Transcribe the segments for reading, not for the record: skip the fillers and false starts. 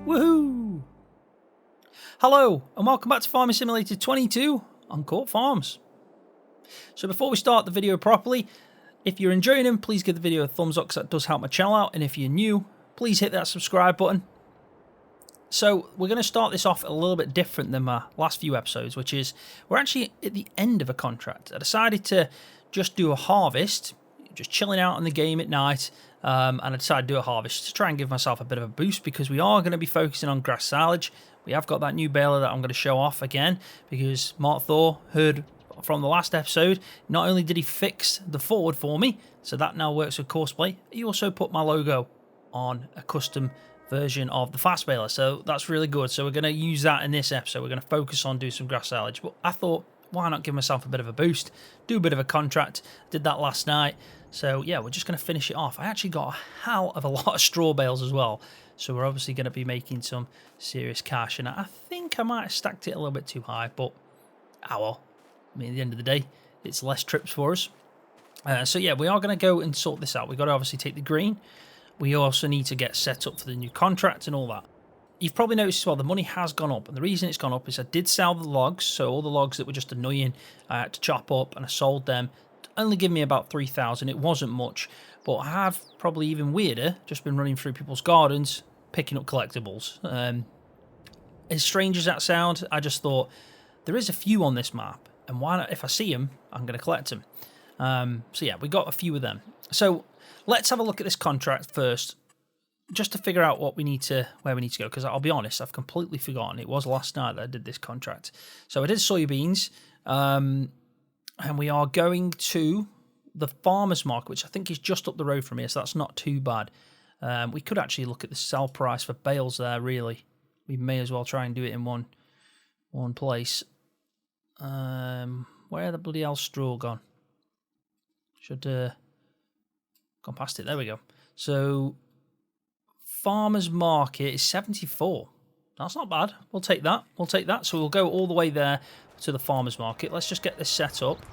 Woohoo! Hello and welcome back to Farming Simulator 22 on Court Farms. So before we start the video properly, if you're enjoying them, please give the video a thumbs up because that does help my channel out, and if you're new, please hit that subscribe button. So we're going to start this off a little bit different than my last few episodes, which is we're actually at the end of a contract. I decided to just do a harvest, just chilling out in the game at night, and I decided to do a harvest to try and give myself a bit of a boost because we are going to be focusing on grass silage. We have got that new baler that I'm going to show off again because Mark Thor heard from the last episode. Not only did he fix the forward for me, so that now works with Courseplay, he also put my logo on a custom version of the fast baler, so that's really good. So we're going to use that in this episode. We're going to focus on doing some grass silage, but I thought, why not give myself a bit of a boost, do a bit of a contract. Did that last night, so yeah, we're just going to finish it off. I actually got a hell of a lot of straw bales as well, so we're obviously going to be making some serious cash, and I think I might have stacked it a little bit too high, but oh well. I mean, at the end of the day, it's less trips for us. So yeah, we are going to go and sort this out. We've got to obviously take the green. We also need to get set up for the new contract and all that. You've probably noticed as well, the money has gone up. And the reason it's gone up is I did sell the logs. So all the logs that were just annoying, I had to chop up and I sold them. Only give me about 3,000. It wasn't much. But I have, probably even weirder, just been running through people's gardens, picking up collectibles. As strange as that sounds, I just thought, there is a few on this map. And why not, if I see them, I'm going to collect them. So yeah, we got a few of them. So let's have a look at this contract first, just to figure out what we need to, where we need to go. Because I'll be honest, I've completely forgotten. It was last night that I did this contract. So I did soybeans, and we are going to the farmer's market, which I think is just up the road from here. So that's not too bad. We could actually look at the sell price for bales there. Really, we may as well try and do it in one place. Where the bloody hell's straw gone? Should gone past it. There we go. So farmer's market is 74. That's not bad. We'll take that. We'll take that. So we'll go all the way there to the farmer's market. Let's just get this set up.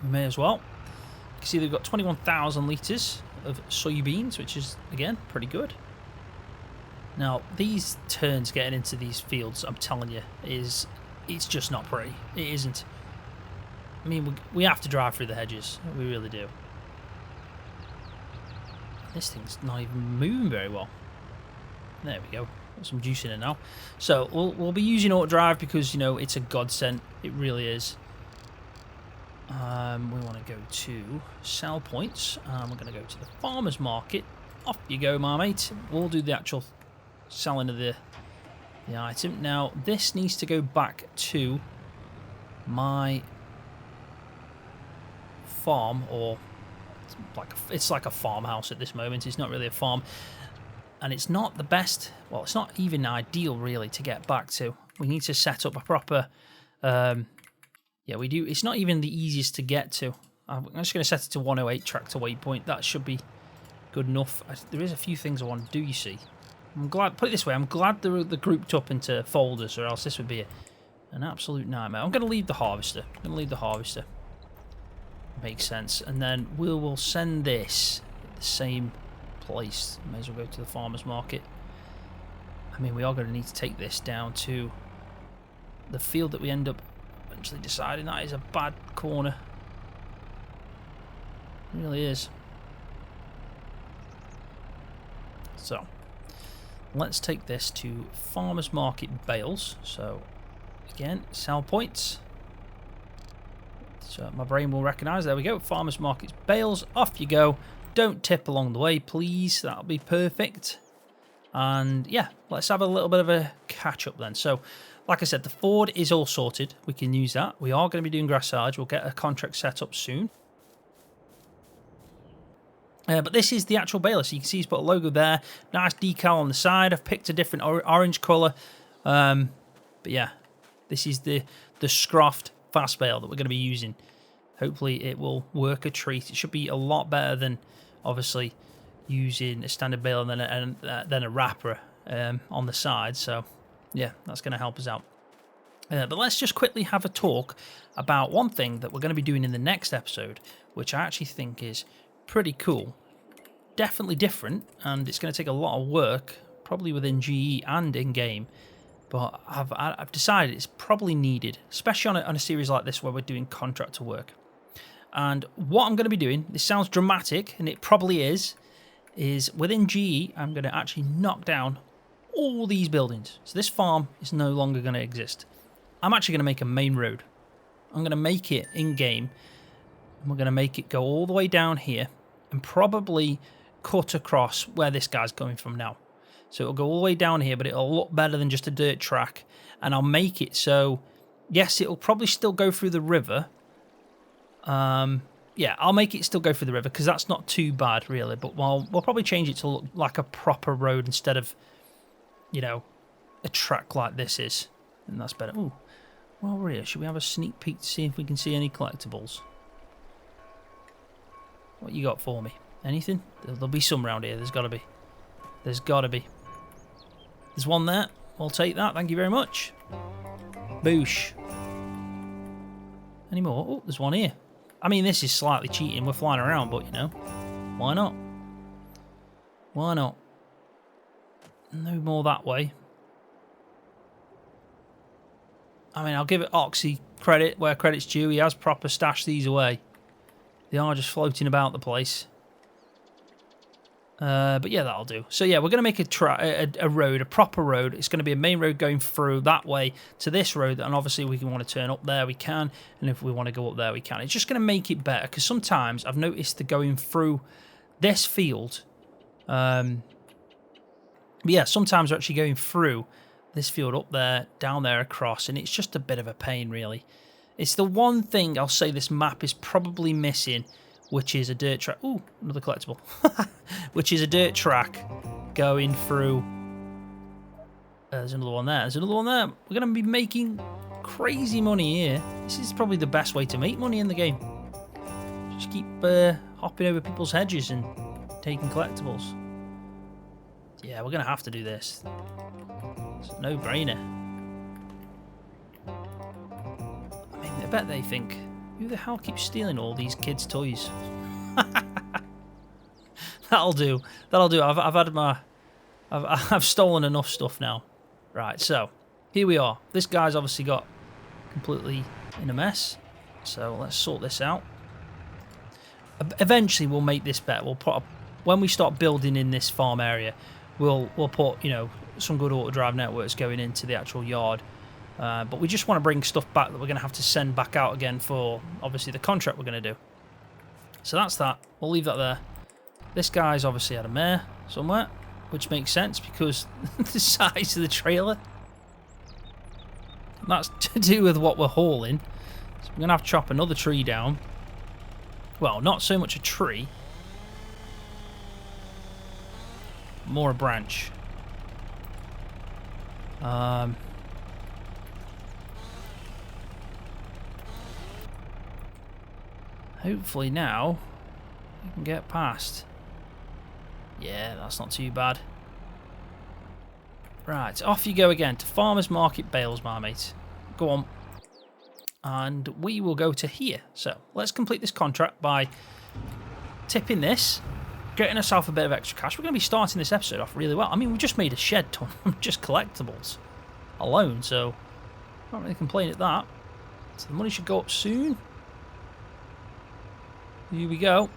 We may as well. You can see they've got 21,000 litres of soybeans, which is, again, pretty good. Now, these turns getting into these fields, I'm telling you, it's just not pretty. It isn't. I mean, we have to drive through the hedges. We really do. This thing's not even moving very well. There we go. Got some juice in it now. So we'll be using auto drive because, you know, it's a godsend. It really is. We want to go to sell points. We're going to go to the farmer's market. Off you go, my mate. We'll do the actual selling of the item. Now, this needs to go back to my farm, or it's like a farmhouse at this moment. It's not really a farm, and it's not the best. Well, it's not even ideal really to get back to. We need to set up a proper. Yeah, we do. It's not even the easiest to get to. I'm just going to set it to 108 tractor waypoint. That should be good enough. There is a few things I want to do. You see. I'm glad, put it this way, I'm glad they're grouped up into folders, or else this would be an absolute nightmare. I'm going to leave the harvester. Makes sense. And then we will send this at the same place. May as well go to the farmer's market. I mean, we are going to need to take this down to the field that we end up eventually deciding that is a bad corner. It really is. So let's take this to farmer's market bales. So again, sell points. So my brain will recognise. There we go. Farmer's market's bales. Off you go. Don't tip along the way, please. That'll be perfect. And yeah, let's have a little bit of a catch up then. So like I said, the Ford is all sorted. We can use that. We are going to be doing grass silage. We'll get a contract set up soon. But this is the actual baler, so you can see he's put a logo there. Nice decal on the side. I've picked a different orange colour. But yeah, this is the Scroft fast bale that we're going to be using. Hopefully it will work a treat. It should be a lot better than, obviously, using a standard bale and then a wrapper on the side. So yeah, that's going to help us out. But let's just quickly have a talk about one thing that we're going to be doing in the next episode, which I actually think is pretty cool. Definitely different, and it's going to take a lot of work, probably within GE and in-game. But I've decided it's probably needed, especially on a series like this where we're doing contractor work. And what I'm going to be doing, this sounds dramatic, and it probably is within GE, I'm going to actually knock down all these buildings. So this farm is no longer going to exist. I'm actually going to make a main road. I'm going to make it in-game. And we're going to make it go all the way down here and probably cut across where this guy's going from now. So it'll go all the way down here, but it'll look better than just a dirt track. And I'll make it so, yes, it'll probably still go through the river. Yeah, I'll make it still go through the river because that's not too bad, really. But we'll probably change it to look like a proper road instead of, you know, a track like this is. And that's better. Ooh, while we're here, should we have a sneak peek to see if we can see any collectibles? What you got for me? Anything? There'll be some around here. There's got to be. There's got to be. There's one there. I'll take that. Thank you very much. Boosh. Any more? Oh, there's one here. I mean, this is slightly cheating. We're flying around, but, you know, why not? Why not? No more that way. I mean, I'll give it Oxy credit where credit's due. He has proper stashed these away. They are just floating about the place. But yeah, that'll do. So yeah, we're going to make a road, a proper road. It's going to be a main road going through that way to this road. And obviously we can want to turn up there, we can. And if we want to go up there, we can. It's just going to make it better. Because sometimes I've noticed that going through this field. Yeah, sometimes we're actually going through this field up there, down there, across. And it's just a bit of a pain, really. It's the one thing I'll say this map is probably missing, which is a dirt track. Ooh, another collectible. Which is a dirt track going through. There's another one there. There's another one there. We're going to be making crazy money here. This is probably the best way to make money in the game. Just keep hopping over people's hedges and taking collectibles. Yeah, we're going to have to do this. It's a no-brainer. I mean, I bet they think, who the hell keeps stealing all these kids' toys? That'll do. That'll do. I've had my... I've stolen enough stuff now. Right, so here we are. This guy's obviously got completely in a mess. So let's sort this out. Eventually, we'll make this better. We'll put when we start building in this farm area, we'll put, you know, some good auto drive networks going into the actual yard. But we just want to bring stuff back that we're going to have to send back out again for, obviously, the contract we're going to do. So that's that. We'll leave that there. This guy's obviously had a mare somewhere, which makes sense because the size of the trailer. And that's to do with what we're hauling. So we're going to have to chop another tree down. Well, not so much a tree. More a branch. Hopefully now we can get past. Yeah, that's not too bad. Right, off you go again to Farmers Market Bales, my mate. Go on. And we will go to here. So let's complete this contract by tipping this, getting ourselves a bit of extra cash. We're going to be starting this episode off really well. I mean, we just made a shed ton of just collectibles alone, so can't really complain at that. So the money should go up soon. Here we go.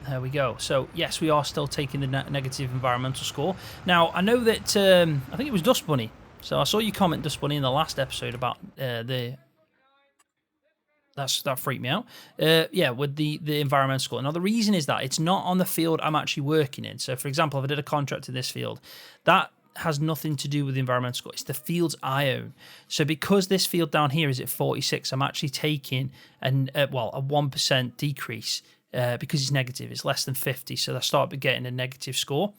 There we go. So, yes, we are still taking the negative environmental score. Now, I know that, I think it was Dust Bunny. So, I saw you comment, Dust Bunny, in the last episode about that freaked me out. Yeah, with the environmental score. Now, the reason is that it's not on the field I'm actually working in. So, for example, if I did a contract in this field, that has nothing to do with the environmental score. It's the fields I own. So because this field down here is at 46, I'm actually taking a 1% decrease because it's negative. It's less than 50, so I start getting a negative score.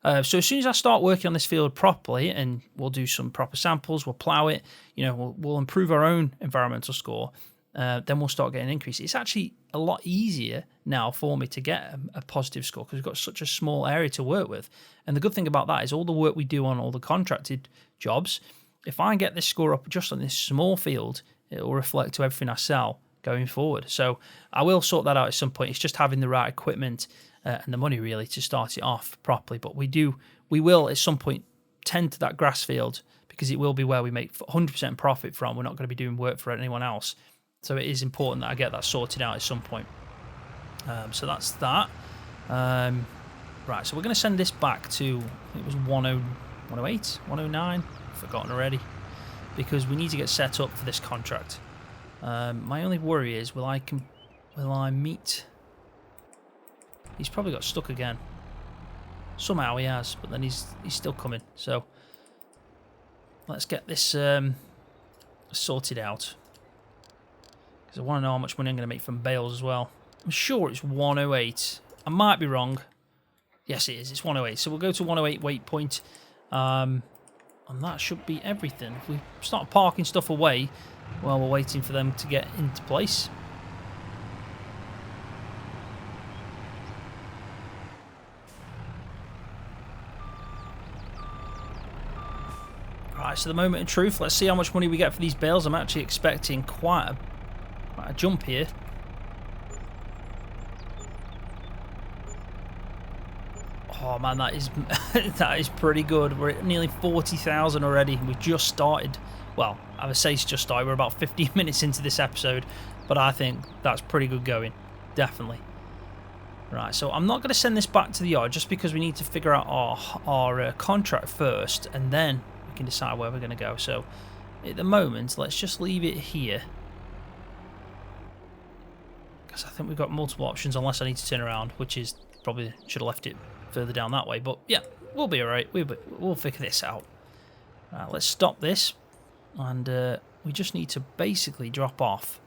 So as soon as I start working on this field properly, and we'll do some proper samples, we'll plow it, you know, we'll improve our own environmental score, then we'll start getting an increase. It's actually a lot easier now for me to get a positive score because we've got such a small area to work with. And the good thing about that is all the work we do on all the contracted jobs, if I get this score up just on this small field, it will reflect to everything I sell going forward. So I will sort that out at some point. It's just having the right equipment and the money really to start it off properly. But we do we will at some point tend to that grass field because it will be where we make 100% profit from. We're not going to be doing work for anyone else. So it is important that I get that sorted out at some point. So that's that. Right, so we're going to send this back to, I think it was 108, 109, I've forgotten already, because we need to get set up for this contract. My only worry is, will I meet... He's probably got stuck again. Somehow he has, but then he's still coming. So let's get this sorted out. Because I want to know how much money I'm going to make from bales as well. I'm sure it's 108. I might be wrong. Yes, it is. It's 108. So we'll go to 108 weight point. And that should be everything. If we start parking stuff away while we're waiting for them to get into place. Right, so the moment of truth. Let's see how much money we get for these bales. I'm actually expecting quite a jump here. Oh man, that is pretty good. We're at nearly 40,000 already. We've just started. Well, I would say it's just started. We're about 15 minutes into this episode, but I think that's pretty good going. Definitely. Right, so I'm not going to send this back to the yard just because we need to figure out our contract first, and then we can decide where we're going to go. So at the moment, let's just leave it here. Because I think we've got multiple options unless I need to turn around, which is probably should have left it further down that way. But yeah, we'll be alright. We'll figure this out. Let's stop this. And we just need to basically drop off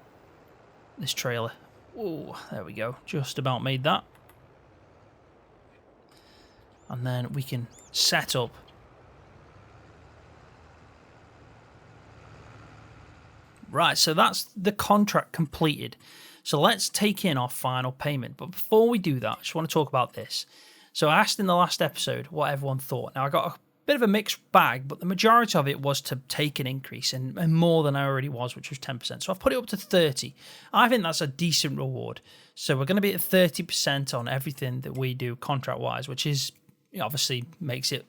this trailer. Oh, there we go. Just about made that. And then we can set up. Right, so that's the contract completed. So let's take in our final payment. But before we do that, I just want to talk about this. So I asked in the last episode what everyone thought. Now, I got a bit of a mixed bag, but the majority of it was to take an increase and more than I already was, which was 10%. So I've put it up to 30. I think that's a decent reward. So we're going to be at 30% on everything that we do contract-wise, which is obviously makes it,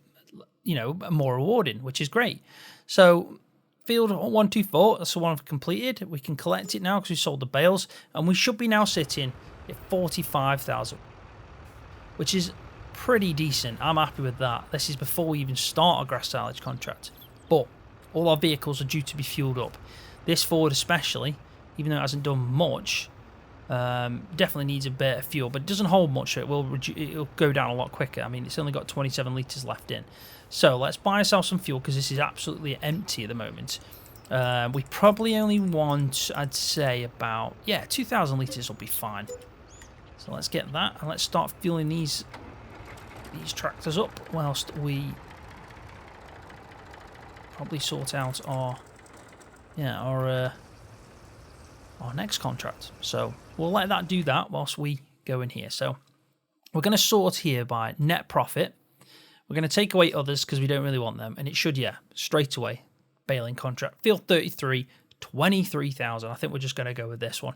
more rewarding, which is great. So field 124, that's the one I've completed. We can collect it now because we sold the bales, and we should be now sitting at 45,000, which is pretty decent. I'm happy with that. This is before we even start our grass silage contract. But all our vehicles are due to be fueled up. This Ford especially, even though it hasn't done much, definitely needs a bit of fuel, but it doesn't hold much, so it'll go down a lot quicker. I mean, it's only got 27 litres left in. So let's buy ourselves some fuel because this is absolutely empty at the moment. We probably only want, I'd say, about, 2,000 litres will be fine. So let's get that, and let's start fueling these tractors up whilst we probably sort out our next contract. So we'll let that do that whilst we go in here. So we're going to sort here by net profit. We're going to take away others because we don't really want them, and it should, straight away, baling contract. Field 33, 23,000. I think we're just going to go with this one.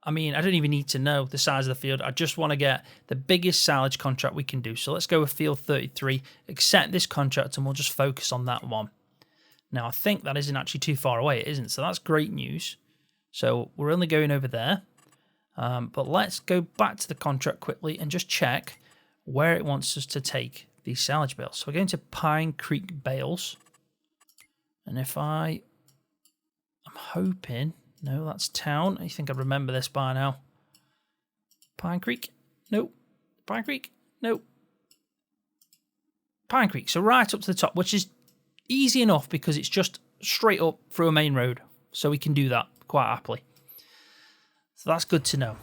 I mean, I don't even need to know the size of the field. I just want to get the biggest silage contract we can do. So let's go with field 33, accept this contract, and we'll just focus on that one. Now, I think that isn't actually too far away, it isn't. So that's great news. So we're only going over there. But let's go back to the contract quickly and just check where it wants us to take these silage bales. So we're going to Pine Creek Bales. And if I'm hoping... No, that's town. I think I remember this by now. Pine Creek? Nope. Pine Creek? Nope. Pine Creek. So right up to the top, which is easy enough because it's just straight up through a main road. So we can do that quite happily. So that's good to know.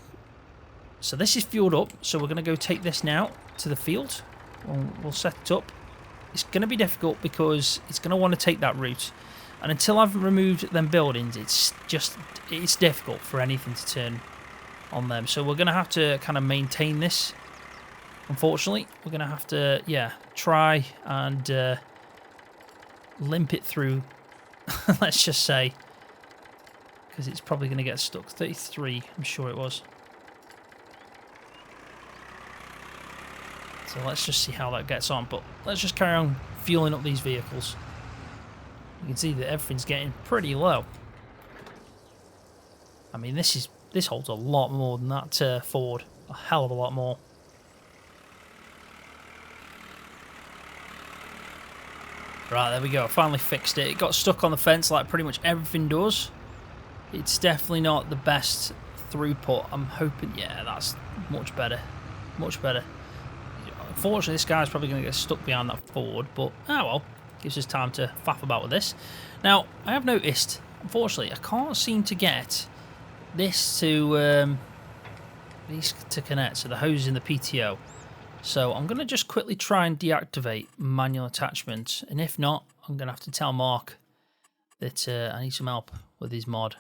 So this is fueled up. So we're going to go take this now to the field. We'll set it up. It's going to be difficult because it's going to want to take that route. And until I've removed them buildings, it's difficult for anything to turn on them. So we're going to have to kind of maintain this. Unfortunately, we're going to have to, try and limp it through, let's just say. Because it's probably going to get stuck. 33, I'm sure it was. So let's just see how that gets on. But let's just carry on fueling up these vehicles. You can see that everything's getting pretty low. I mean, this holds a lot more than that Ford. A hell of a lot more. Right, there we go. I finally fixed it. It got stuck on the fence like pretty much everything does. It's definitely not the best throughput. I'm hoping, yeah, that's much better. Much better. Unfortunately, this guy's probably going to get stuck behind that Ford, but, oh well. Gives us time to faff about with this. Now, I have noticed, unfortunately, I can't seem to get this to connect, so the hose in the PTO. So I'm going to just quickly try and deactivate manual attachment, and if not, I'm going to have to tell Mark that I need some help with his mod.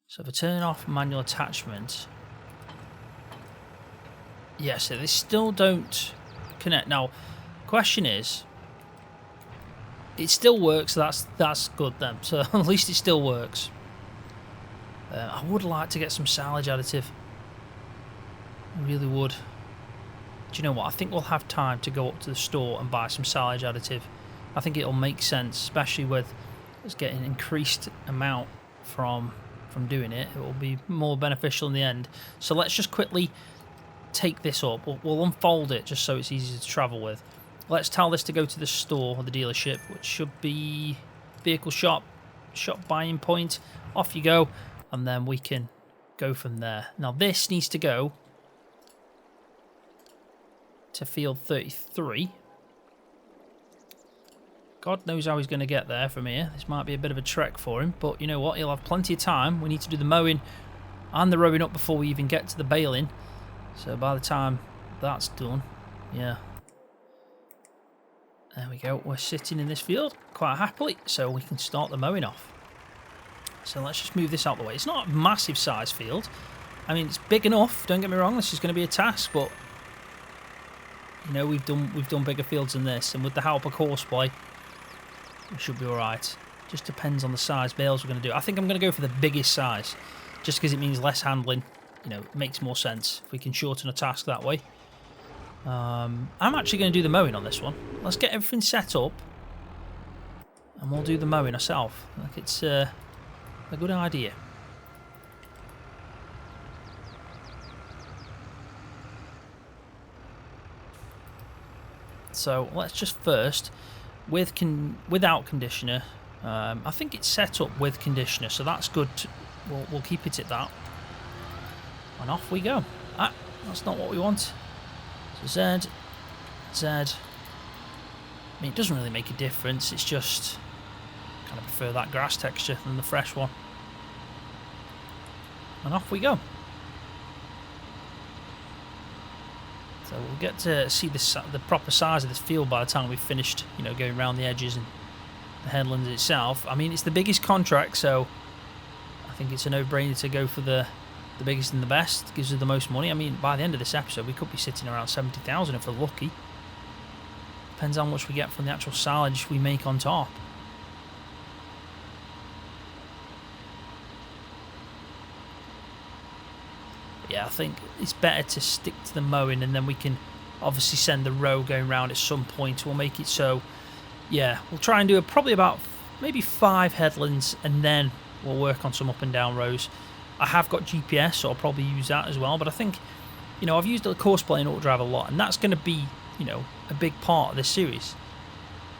So if I turn off manual attachment, yeah, so they still don't connect. Now, question is, it still works, so that's good then. So at least it still works. I would like to get some silage additive. I really would. Do you know what? I think we'll have time to go up to the store and buy some silage additive. I think it'll make sense, especially with us getting increased amount from doing it. It will be more beneficial in the end. So let's just quickly take this up. We'll unfold it just so it's easy to travel with. Let's tell this to go to the store or the dealership, which should be vehicle shop buying point. Off you go, and then we can go from there. Now this needs to go to field 33. God knows how he's going to get there from here. This might be a bit of a trek for him, but you know what? He'll have plenty of time. We need to do the mowing and the rowing up before we even get to the baling. So by the time that's done, yeah. There we go. We're sitting in this field quite happily, so we can start the mowing off. So let's just move this out of the way. It's not a massive size field. I mean, it's big enough. Don't get me wrong. This is going to be a task, but you know, we've done bigger fields than this, and with the help of horseplay, we should be all right. Just depends on the size bales we're going to do. I think I'm going to go for the biggest size, just because it means less handling. You know, it makes more sense if we can shorten a task that way. I'm actually going to do the mowing on this one. Let's get everything set up, and we'll do the mowing ourselves. I think it's a good idea. So let's just first, without conditioner, I think it's set up with conditioner, so that's good. We'll keep it at that. And off we go. Ah, that's not what we want. So Z. I mean, it doesn't really make a difference. It's just kind of prefer that grass texture than the fresh one. And off we go. So we'll get to see the proper size of this field by the time we've finished, you know, going around the edges and the headlands itself. I mean, it's the biggest contract, so I think it's a no-brainer to go for the biggest and the best. Gives us the most money. I mean, by the end of this episode, we could be sitting around 70,000 if we're lucky. Depends how much we get from the actual silage we make on top. Yeah, I think it's better to stick to the mowing, and then we can obviously send the row going round at some point. We'll make it so, yeah, we'll try and do probably about maybe 5 headlands, and then we'll work on some up and down rows. I have got GPS, so I'll probably use that as well, but I think, you know, I've used the Courseplay and Autodrive a lot, and that's going to be, you know, a big part of this series.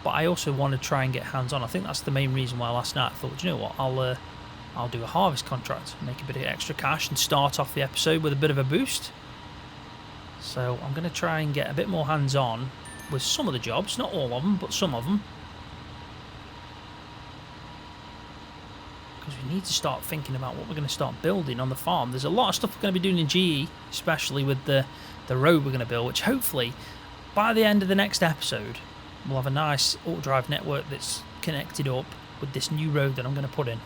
But I also want to try and get hands-on. I think that's the main reason why last night I thought, you know what, I'll do a harvest contract, make a bit of extra cash, and start off the episode with a bit of a boost. So I'm going to try and get a bit more hands-on with some of the jobs, not all of them, but some of them. Because we need to start thinking about what we're going to start building on the farm. There's a lot of stuff we're going to be doing in GE, especially with the road we're going to build, which hopefully by the end of the next episode we'll have a nice Autodrive network that's connected up with this new road that I'm going to put in.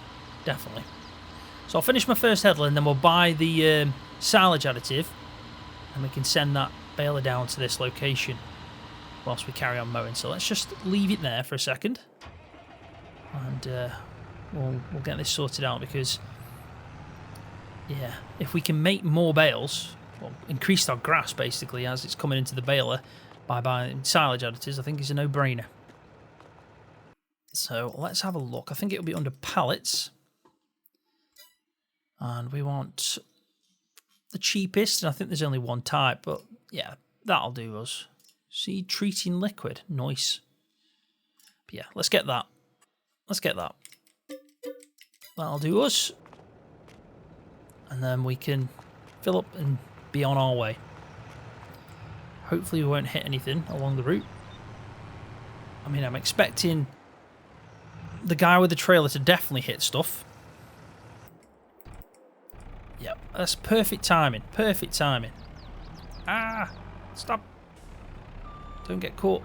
Definitely. So I'll finish my first headland, then we'll buy the silage additive, and we can send that baler down to this location whilst we carry on mowing. So let's just leave it there for a second, and we'll get this sorted out, because yeah, if we can make more bales, well, increase our grass basically as it's coming into the baler, by buying silage additives, I think is a no-brainer. So let's have a look. I think it'll be under pallets. And we want the cheapest, and I think there's only one type, but yeah, that'll do us. Seed treating liquid. Nice. But yeah, let's get that. Let's get that. That'll do us. And then we can fill up and be on our way. Hopefully we won't hit anything along the route. I mean, I'm expecting the guy with the trailer to definitely hit stuff. Yep, that's perfect timing. Perfect timing. Ah! Stop. Don't get caught.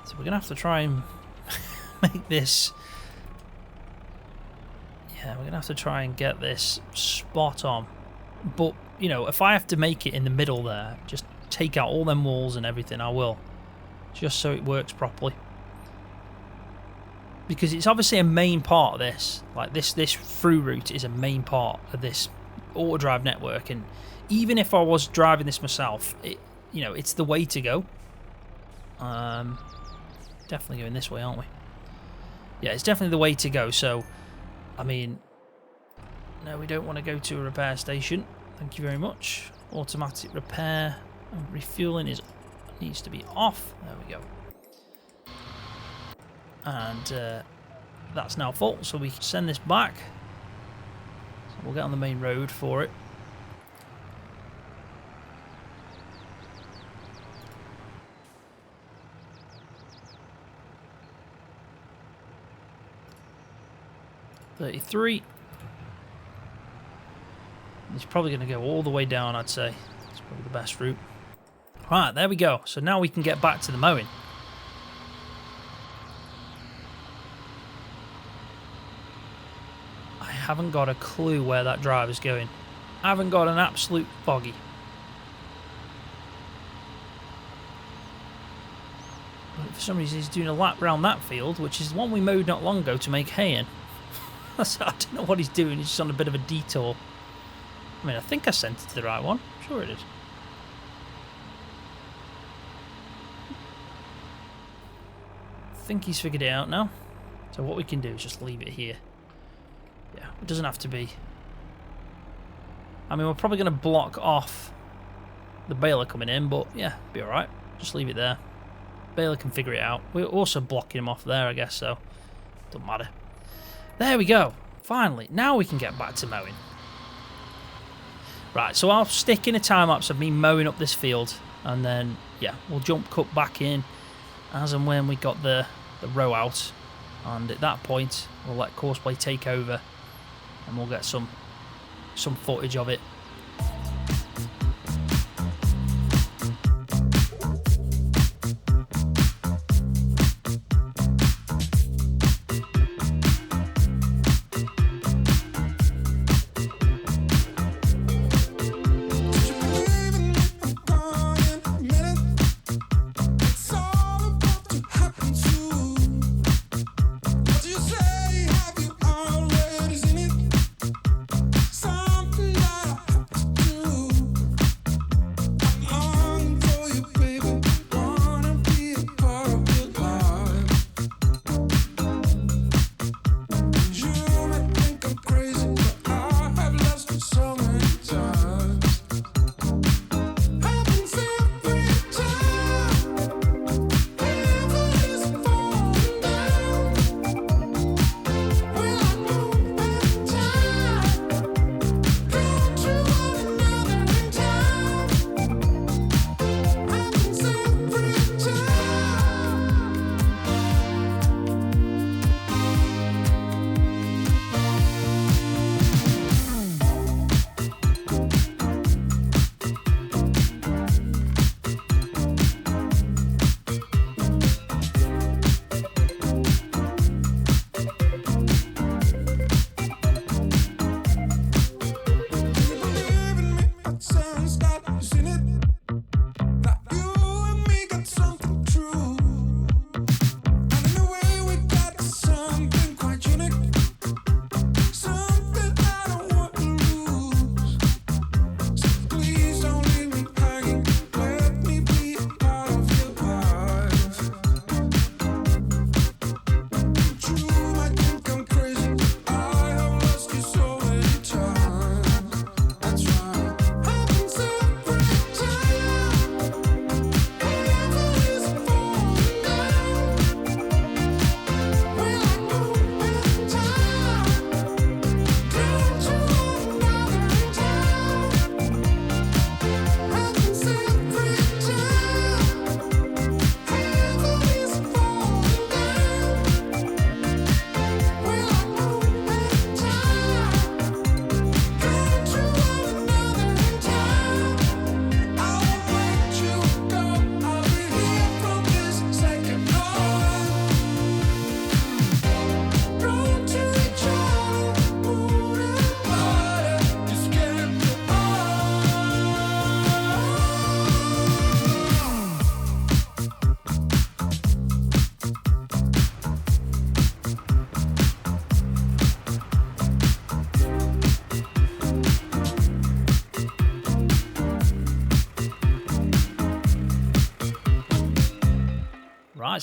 So we're going to have to try and make this... Yeah, we're going to have to try and get this spot on. But, you know, if I have to make it in the middle there, just take out all them walls and everything, I will. Just so it works properly. Because it's obviously a main part of this. Like, this through route is a main part of this auto drive network. And even if I was driving this myself, you know, it's the way to go. Definitely going this way, aren't we? Yeah, it's definitely the way to go. So, I mean, no, we don't want to go to a repair station. Thank you very much. Automatic repair and refueling needs to be off. There we go. And that's now full, so we can send this back. So we'll get on the main road for it. $33. It's probably going to go all the way down, I'd say. It's probably the best route. Right, there we go. So now we can get back to the mowing. I haven't got a clue where that driver's going. I haven't got an absolute foggy. But for some reason he's doing a lap round that field, which is the one we mowed not long ago to make hay in. I don't know what he's doing, he's just on a bit of a detour. I mean, I think I sent it to the right one. I'm sure it is. I think he's figured it out now. So what we can do is just leave it here. Yeah, it doesn't have to be. I mean, we're probably going to block off the baler coming in, but yeah, be alright. Just leave it there. Baler can figure it out. We're also blocking him off there, I guess, so don't matter. There we go. Finally, now we can get back to mowing. Right, so I'll stick in a time-lapse of me mowing up this field, and then, yeah, we'll jump cut back in as and when we got the row out. And at that point, we'll let Courseplay take over, and we'll get some footage of it.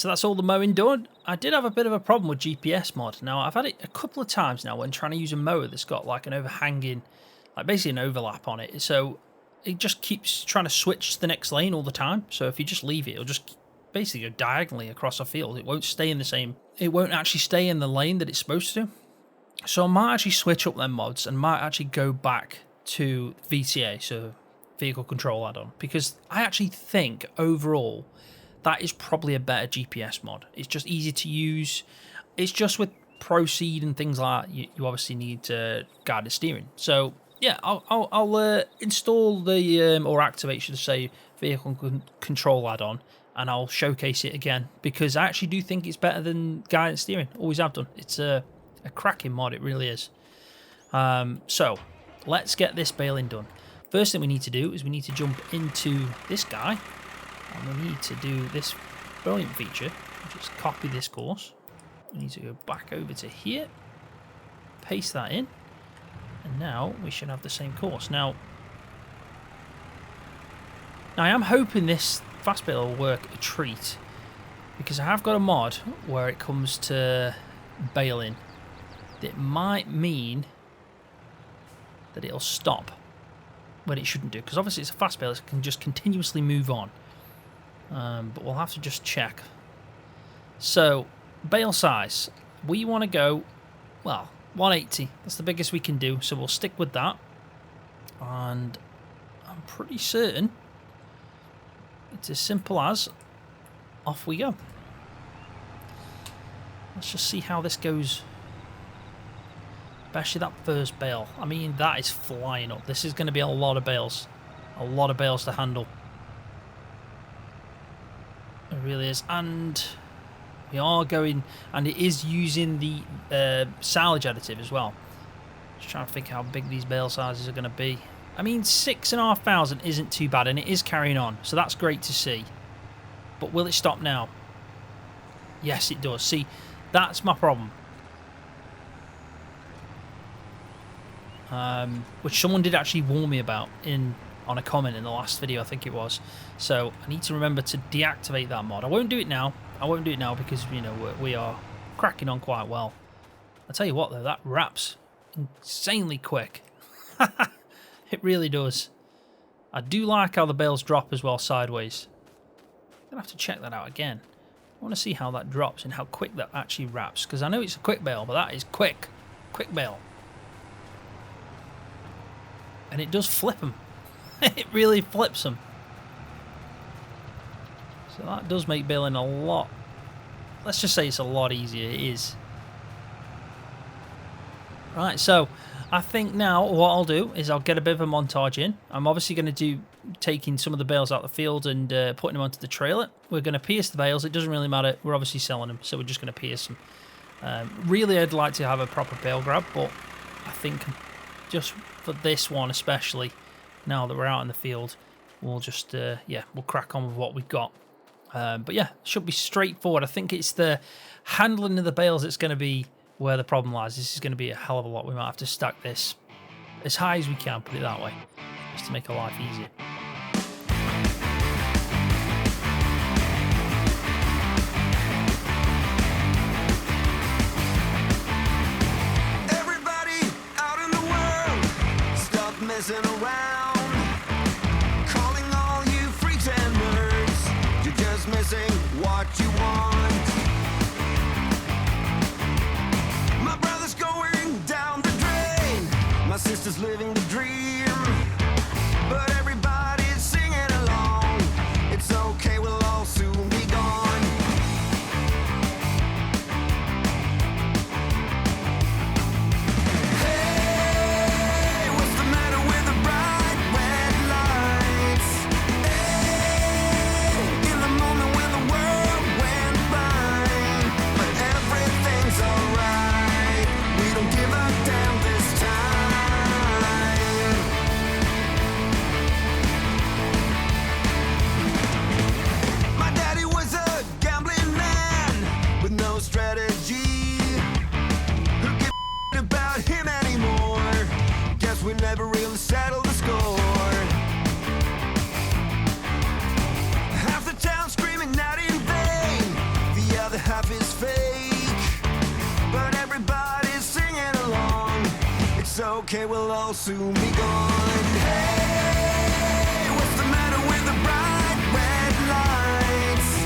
Right, so that's all the mowing done. I did have a bit of a problem with GPS mod. Now, I've had it a couple of times now when trying to use a mower that's got like an overhanging, like basically an overlap on it. So it just keeps trying to switch to the next lane all the time. So if you just leave it, it'll just basically go diagonally across a field. It won't stay in the same, it won't actually stay in the lane that it's supposed to. So I might actually switch up them mods and might actually go back to VCA, so Vehicle Control Add-on, because I actually think overall that is probably a better GPS mod. It's just easy to use. It's just with Proceed and things like that, you obviously need guided steering. So yeah, I'll install the, or activate, should I say, Vehicle Control Add-on, and I'll showcase it again, because I actually do think it's better than guided steering. Always have done. It's a cracking mod, it really is. So let's get this baling done. First thing we need to do is we need to jump into this guy, and we need to do this brilliant feature. Just copy this course. We need to go back over to here, paste that in, and now we should have the same course. Now I am hoping this fast baler will work a treat, because I have got a mod where it comes to baling that might mean that it'll stop when it shouldn't do, because obviously it's a fast baler, so it can just continuously move on. But we'll have to just check. So bale size, we want to go, well, 180. That's the biggest we can do, so we'll stick with that. And I'm pretty certain it's as simple as off we go. Let's just see how this goes. Especially that first bale. I mean, that is flying up. This is going to be a lot of bales. A lot of bales to handle. It really is. And we are going, and it is using the silage additive as well. Just trying to think how big these bale sizes are going to be. I mean, 6,500 isn't too bad, and it is carrying on, so that's great to see. But will it stop now? Yes, it does. See, that's my problem. Which someone did actually warn me about on a comment in the last video, I think it was. So I need to remember to deactivate that mod. I won't do it now. I won't do it now because, you know, we are cracking on quite well. I tell you what though, that wraps insanely quick. It really does. I do like how the bales drop as well sideways. I'm gonna have to check that out again. I want to see how that drops and how quick that actually wraps, because I know it's a quick bale, but that is quick bale. And it does flip them. It really flips them. So that does make baling a lot, let's just say it's a lot easier. It is. Right, so I think now what I'll do is I'll get a bit of a montage in. I'm obviously going to do taking some of the bales out of the field and putting them onto the trailer. We're going to pierce the bales. It doesn't really matter. We're obviously selling them, so we're just going to pierce them. Really, I'd like to have a proper bale grab, but I think just for this one especially, now that we're out in the field, we'll just, yeah, we'll crack on with what we've got. But yeah, should be straightforward. I think it's the handling of the bales that's going to be where the problem lies. This is going to be a hell of a lot. We might have to stack this as high as we can, put it that way, just to make our life easier. Messing around, calling all you freaks and nerds. You're just missing what you want. My brother's going down the drain. My sister's living the dream. But everybody's singing along. It's okay, we'll all soon be gone. Never really settle the score. Half the town screaming, not in vain. okay, we'll all soon be gone. Hey, what's the matter with the bright red lights?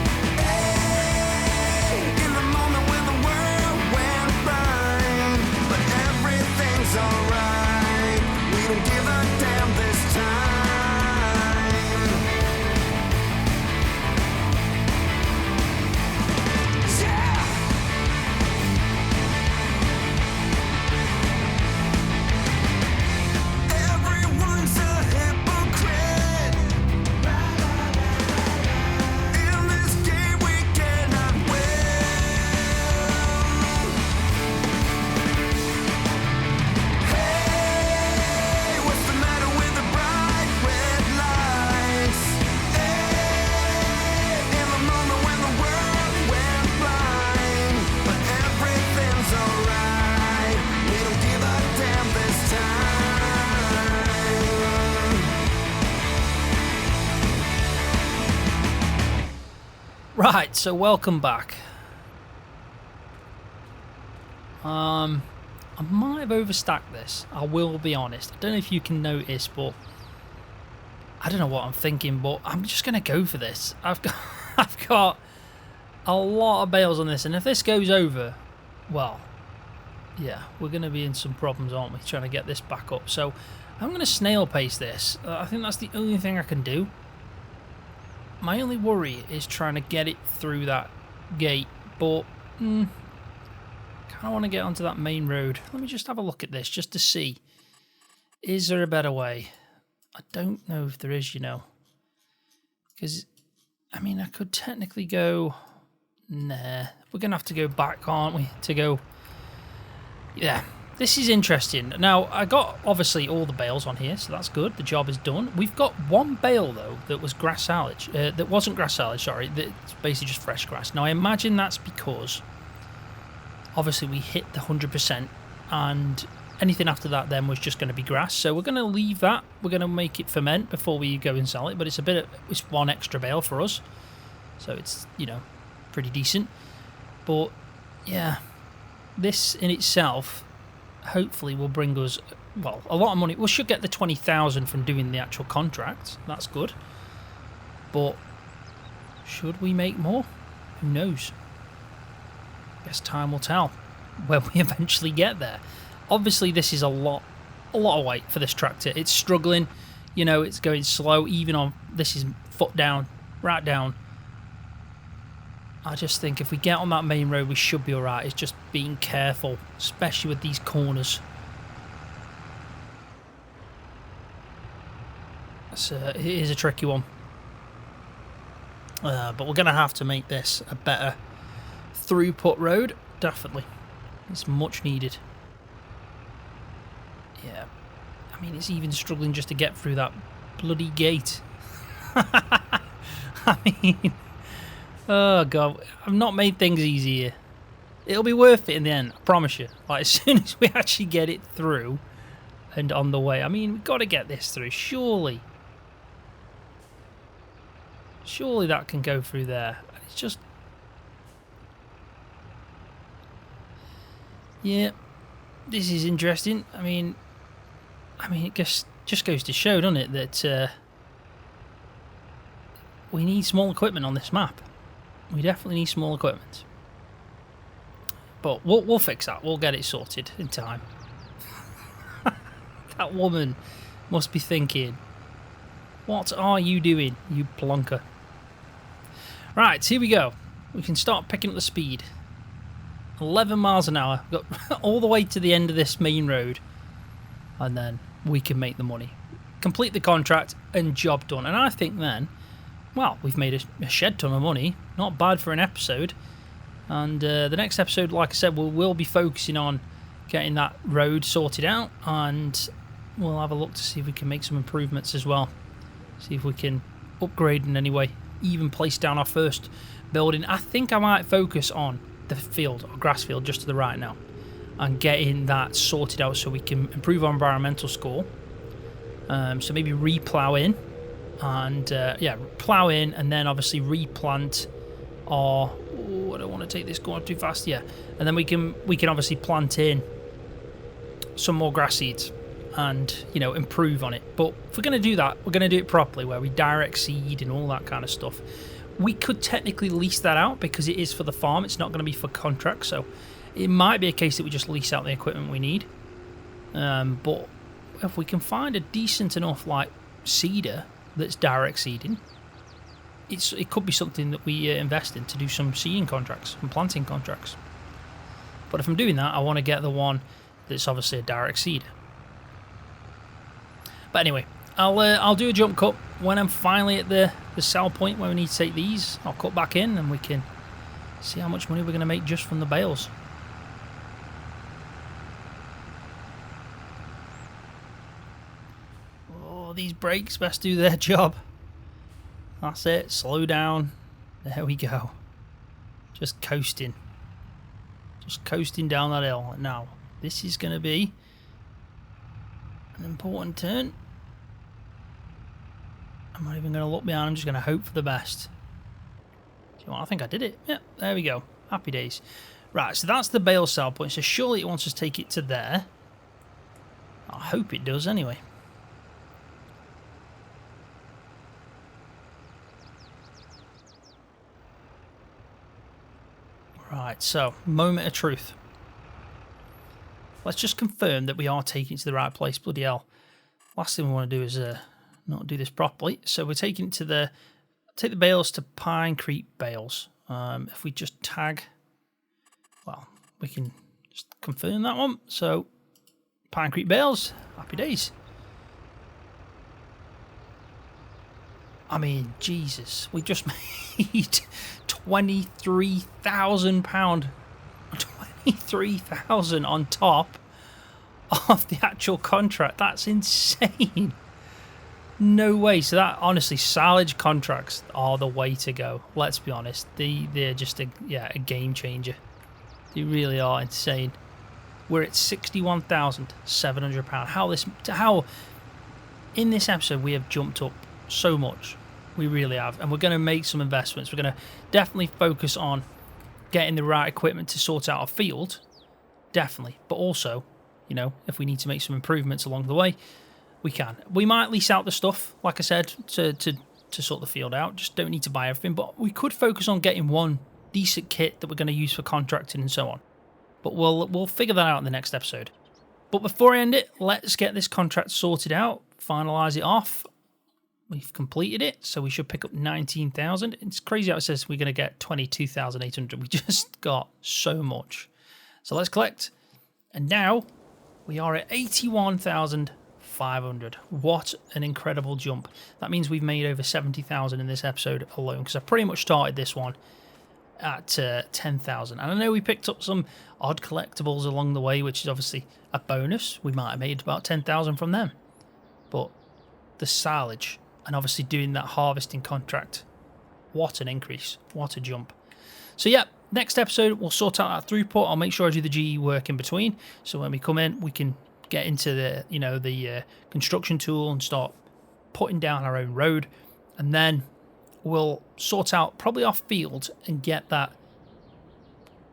Hey, in the moment when the world went blind, but everything's alright. We don't give a damn this time. Yeah! Everyone's a hypocrite. In this game we cannot win. Hey, what's the matter with the bright red lights? Hey, in the moment when the world went blind, but everything's alright. We don't give a damn this time. Right, so welcome back. I might have overstacked this, I will be honest. I don't know if you can notice, but I don't know what I'm thinking, but I'm just going to go for this. I've got a lot of bales on this, and if this goes over, well, yeah, we're going to be in some problems, aren't we, trying to get this back up. So I'm going to snail pace this. I think that's the only thing I can do. My only worry is trying to get it through that gate, but kind of want to get onto that main road. Let me just have a look at this just to see. Is there a better way? I don't know if there is, you know. Because, I mean, I could technically go... Nah. We're going to have to go back, aren't we? To go... Yeah. This is interesting. Now, I got, obviously, all the bales on here, so that's good. The job is done. We've got one bale, though, that was grass silage. That wasn't grass silage, sorry. It's basically just fresh grass. Now, I imagine that's because, obviously, we hit the 100%, and anything after that then was just going to be grass. So we're going to leave that. We're going to make it ferment before we go and sell it, but it's it's one extra bale for us. So it's, you know, pretty decent. But, yeah, this in itself... hopefully will bring us, well, a lot of money. We should get the 20,000 from doing the actual contract. That's good. But should we make more? Who knows? Guess time will tell when we eventually get there. Obviously, this is a lot of weight for this tractor. It's struggling. You know, it's going slow. Even on, this is foot down, right down. I just think if we get on that main road, we should be alright. It's just being careful, especially with these corners. It is a tricky one. But we're going to have to make this a better throughput road. Definitely. It's much needed. Yeah. I mean, it's even struggling just to get through that bloody gate. I mean... Oh, God. I've not made things easy here. It'll be worth it in the end, I promise you. Like, as soon as we actually get it through and on the way. I mean, we've got to get this through, surely. Surely that can go through there. It's just... Yeah. This is interesting. I mean, it just goes to show, doesn't it, that we need small equipment on this map. We definitely need small equipment. But we'll fix that. We'll get it sorted in time. That woman must be thinking, what are you doing, you plonker? Right, here we go. We can start picking up the speed. 11 miles an hour. Got all the way to the end of this main road. And then we can make the money. Complete the contract and job done. And I think then... Well, we've made a shed ton of money. Not bad for an episode. And the next episode, like I said, we'll be focusing on getting that road sorted out. And we'll have a look to see if we can make some improvements as well. See if we can upgrade in any way. Even place down our first building. I think I might focus on the field, or grass field, just to the right now. And getting that sorted out so we can improve our environmental score. So maybe re-plough in. And yeah, plough in and then obviously replant our... Oh, I don't want to take this going too fast. Yeah, and then we can obviously plant in some more grass seeds and, you know, improve on it. But if we're going to do that, we're going to do it properly, where we direct seed and all that kind of stuff. We could technically lease that out because it is for the farm. It's not going to be for contract, so it might be a case that we just lease out the equipment we need. But if we can find a decent enough, like, seeder that's direct seeding, it could be something that we invest in to do some seeding contracts and planting contracts. But if I'm doing that, I want to get the one that's obviously a direct seeder. But anyway, I'll do a jump cut when I'm finally at the sell point where we need to take these. I'll cut back in and we can see how much money we're going to make just from the bales. Oh, these brakes best do their job. That's it, slow down. There we go. Just coasting. Just coasting down that hill. Now, this is going to be an important turn. I'm not even going to look behind, I'm just going to hope for the best. Do you know what? I think I did it. Yeah, there we go. Happy days. Right, so that's the bale sell point. So surely it wants us to take it to there. I hope it does anyway. Right, so, moment of truth. Let's just confirm that we are taking it to the right place. Bloody hell. Last thing we want to do is not do this properly. So we're taking it to take the bales to Pine Creek Bales. If we just tag, well, we can just confirm that one. So, Pine Creek Bales, happy days. I mean, Jesus, we just made £23,000. 23,000 on top of the actual contract. That's insane. No way. So that, honestly, salvage contracts are the way to go. Let's be honest. They're just a game changer. They really are insane. We're at £61,700. How in this episode we have jumped up so much. We really have, and we're going to make some investments. We're going to definitely focus on getting the right equipment to sort out our field, definitely. But also, you know, if we need to make some improvements along the way, we can. We might lease out the stuff, like I said, to sort the field out. Just don't need to buy everything. But we could focus on getting one decent kit that we're going to use for contracting and so on. But we'll figure that out in the next episode. But before I end it, let's get this contract sorted out, finalise it off. We've completed it, so we should pick up 19,000. It's crazy how it says we're going to get 22,800. We just got so much. So let's collect. And now we are at 81,500. What an incredible jump. That means we've made over 70,000 in this episode alone, because I pretty much started this one at 10,000. And I know we picked up some odd collectibles along the way, which is obviously a bonus. We might have made about 10,000 from them. But the silage, and obviously doing that harvesting contract, what an increase, what a jump. So yeah, next episode we'll sort out that throughput. I'll make sure I do the GE work in between, so when we come in we can get into the the construction tool and start putting down our own road, and then we'll sort out probably our field and get that,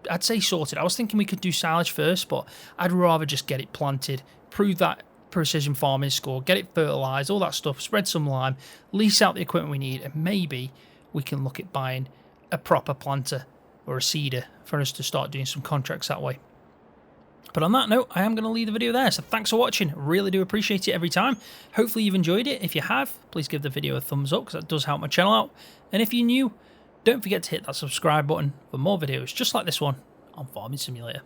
I'd say, sorted. I was thinking we could do silage first, but I'd rather just get it planted, prove that precision farming score, get it fertilized, all that stuff, spread some lime, lease out the equipment we need, and maybe we can look at buying a proper planter or a seeder for us to start doing some contracts that way. But on that note, I am going to leave the video there. So thanks for watching. Really do appreciate it every time. Hopefully you've enjoyed it. If you have, please give the video a thumbs up, because that does help my channel out. And if you're new, don't forget to hit that subscribe button for more videos just like this one on Farming Simulator.